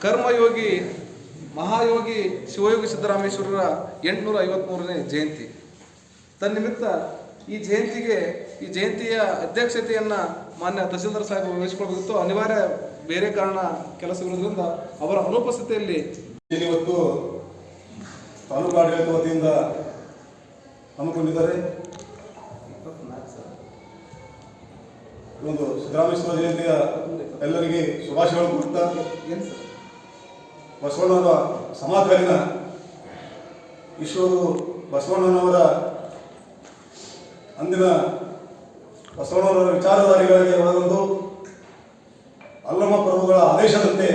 ಕರ್ಮಯೋಗಿ ಮಹಾಯೋಗಿ ಶಿವಯೋಗಿ ಸಿದ್ದರಾಮೇಶ್ವರರ 853ನೇ ಜಯಂತಿ. ತನ್ನಿಮಿತ್ತ ಈ ಜಯಂತಿಯ ಅಧ್ಯಕ್ಷತೆಯನ್ನು ಮಾನ್ಯ ತಹಸೀಲ್ದಾರ್ ಸಾಹೇಬರು ವಹಿಸಿಕೊಳ್ಬೇಕಿತ್ತು. ಅನಿವಾರ್ಯ ಬೇರೆ ಕಾರಣ ಕೆಲಸವಿರೋದ್ರಿಂದ ಅವರ ಅನುಪಸ್ಥಿತಿಯಲ್ಲಿ ಇವತ್ತು ತಾಲೂಕು ಆಡಳಿತ ವತಿಯಿಂದ ಹಮ್ಮಿಕೊಂಡಿದ್ದಾರೆ. ಒಂದು ಸಿದ್ದರಾಮೇಶ್ವರ ಜಯಂತಿಯ ಎಲ್ಲರಿಗೆ ಶುಭಾಶಯಗಳು ಕೊಡ್ತಾ, ಬಸವಣ್ಣವರ ಸಮಕಾಲೀನ ಈಶ್ವರು ಬಸವಣ್ಣನವರ ಅಂದಿನ ಬಸವಣ್ಣವರ ವಿಚಾರಧಾರೆಗಳಿಗೆ ಒಳಗೊಂಡು ಅಲ್ಲಮ ಪ್ರಭುಗಳ ಆದೇಶದಂತೆ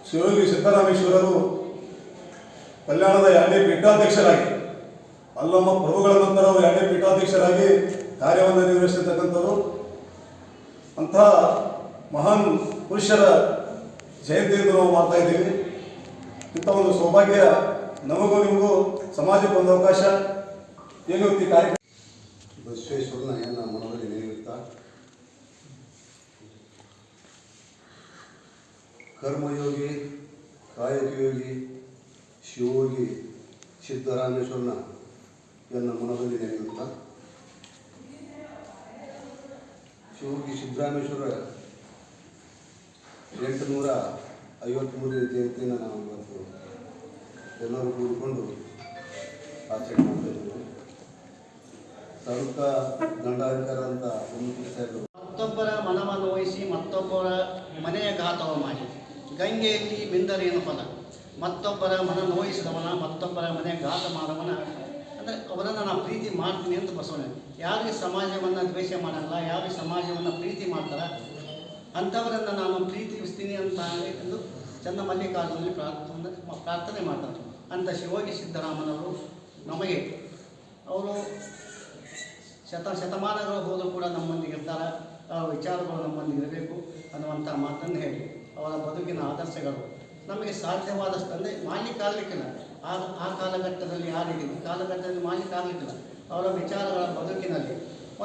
ಶಿವಯೋಗಿ ಸಿದ್ದರಾಮೇಶ್ವರರು ಕಲ್ಯಾಣದ 2ನೇ ಪೀಠಾಧ್ಯಕ್ಷರಾಗಿ, ಅಲ್ಲಮ ಪ್ರಭುಗಳ ನಂತರ ಅವರು 2ನೇ ಪೀಠಾಧ್ಯಕ್ಷರಾಗಿ ಕಾರ್ಯವನ್ನು ನಿರ್ವಹಿಸಿರ್ತಕ್ಕಂಥವರು. ಅಂತಹ ಮಹಾನ್ ಪುರುಷರ ಜಯಂತಿಯನ್ನು ನಾವು ಮಾಡ್ತಾ ಇದ್ದೀವಿ. ಇಂಥ ಒಂದು ಸೌಭಾಗ್ಯ ನಮಗೂ ನಿಮಗೂ ಸಮಾಜಕ್ಕೆ ಒಂದು ಅವಕಾಶ. ಏನು ಈ ಕಾರ್ಯಕ್ರಮ ಬಸವೇಶ್ವರನ ನನ್ನ ಮನದಲ್ಲಿ ನೆನೆಯುತ್ತಾ, ಕರ್ಮಯೋಗಿ ಕಾಯಕಯೋಗಿ ಶಿವಯೋಗಿ ಸಿದ್ದರಾಮೇಶ್ವರನ ನನ್ನ ಮನದಲ್ಲಿ ನೆನೆಯುತ್ತಾ, ಶಿವಯೋಗಿ ಸಿದ್ದರಾಮೇಶ್ವರ 853ನೇ ಜಯಂತಿಯನ್ನು ನಾವು ಇವತ್ತು ಎಲ್ಲರೂ ಕೂಡಿಕೊಂಡು ಆಚರಣೆ ಮಾಡ್ತಾ ಇದ್ದೇವೆ. ತಾಲೂಕಾ ದಂಡಾಧಿಕಾರ ಅಂತ ಮತ್ತೊಬ್ಬರ ಮನವನ್ನು ವಹಿಸಿ ಮತ್ತೊಬ್ಬರ ಮನೆಯ ಘಾತವ ಮಾಡಿ, ಗಂಗೆಯಲ್ಲಿ ಬಿಂದರೇನು ಫಲ, ಮತ್ತೊಬ್ಬರ ಮನ ನೋಯಿಸಿದವನ ಮತ್ತೊಬ್ಬರ ಮನೆ ಘಾತ ಮಾಡುವನ ಅಂದರೆ ಅವರನ್ನು ನಾನು ಪ್ರೀತಿ ಮಾಡ್ತೀನಿ ಅಂತ ಬಸವಣ್ಣ. ಯಾರಿಗೆ ಸಮಾಜವನ್ನು ದ್ವೇಷ ಮಾಡಲ್ಲ, ಯಾರಿಗೆ ಸಮಾಜವನ್ನು ಪ್ರೀತಿ ಮಾಡ್ತಾರೆ ಅಂಥವರನ್ನು ನಾನು ಪ್ರೀತಿಸ್ತೀನಿ ಅಂತ ಎಂದು ಚನ್ನಮಲ್ಲಿಕಾರ್ಜುನಲ್ಲಿ ಪ್ರಾರ್ಥನೆ ಮಾಡ್ತಾರೆ. ಅಂಥ ಶಿವಯೋಗಿ ಸಿದ್ದರಾಮನವರು ನಮಗೆ ಅವರು ಶತಮಾನಗಳು ಹೋದರೂ ಕೂಡ ನಮ್ಮೊಂದಿಗೆ ಇರ್ತಾರೆ, ಅವರ ವಿಚಾರಗಳು ನಮ್ಮೊಂದಿಗೆ ಇರಬೇಕು ಅನ್ನುವಂಥ ಮಾತನ್ನು ಹೇಳಿ ಅವರ ಬದುಕಿನ ಆದರ್ಶಗಳು ನಮಗೆ ಸಾಧ್ಯವಾದಷ್ಟು ಅಂದರೆ ಮಾಡಲಿಕ್ಕಾಗಲಿಕ್ಕಿಲ್ಲ. ಆ ಕಾಲಘಟ್ಟದಲ್ಲಿ ಯಾರಿಗೆ ಈ ಕಾಲಘಟ್ಟದಲ್ಲಿ ಮಾಡಲಿಕ್ಕಾಗಲಿಕ್ಕಿಲ್ಲ. ಅವರ ವಿಚಾರಗಳ ಬದುಕಿನಲ್ಲಿ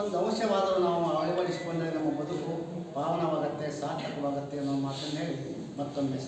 ಒಂದು ಅಂಶವಾದರೂ ನಾವು ಅಳವಡಿಸಿಕೊಂಡರೆ ನಮ್ಮ ಬದುಕು ಪಾವನವಾಗತ್ತೆ, ಸಾರ್ಥಕವಾಗತ್ತೆ ಅನ್ನೋ ಮಾತನ್ನು ಹೇಳಿ ಮತ್ತೊಮ್ಮೆ